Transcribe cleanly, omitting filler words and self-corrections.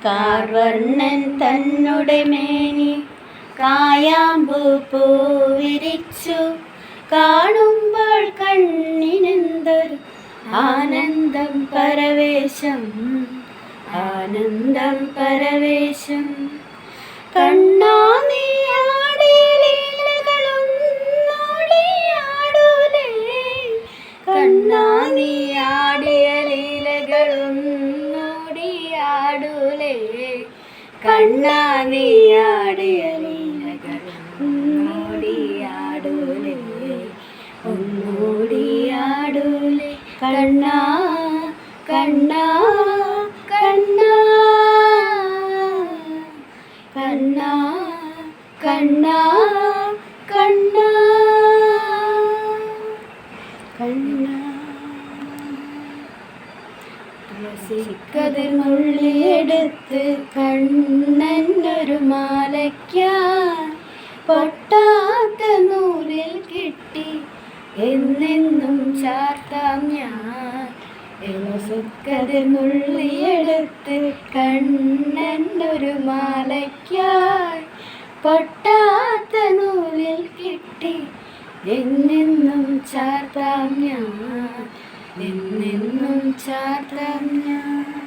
കാർവർണ്ണൻ തന്നുടെ മേനി കായാമ്പു പൂവിരിച്ചു കാണുമ്പോൾ കണ്ണിനെന്തൊരു ആനന്ദം പരവേശം, ആനന്ദം പരവേശം. കണ്ണാ നീയാടിയ ലീലകളൊന്നോടിയാടൂലേ, കണ്ണാ നീയാടിയ ലീലകളൊന്നോടിയാടൂലേ, കണ്ണാ നീയാടിയ ലീലകളൊന്നോടിയാടൂലേ, ഒന്നോടിയാടൂലേ. കണ്ണാ കണ്ണാ കണ്ണാ കണ്ണാ കണ്ണാ കണ്ണാ കണ്ണാ. തുളസിക്കതിർ നുള്ളിയെടുത്ത് കണ്ണനൊരു മാലയ്ക്കാൻ പൊട്ടാത്ത നൂലിൽ കിട്ടി എന്നെന്നും ചാർത്താം ഞാൻ. തുളസിക്കതിർ നുള്ളിയെടുത്ത് കണ്ണനൊരു മാലയ്ക്കാൻ പൊട്ടാത്ത നൂലിൽ കിട്ടി എന്നെന്നും ചാർത്താം ഞാൻ, എന്നെന്നും ചാർത്താം ഞാൻ.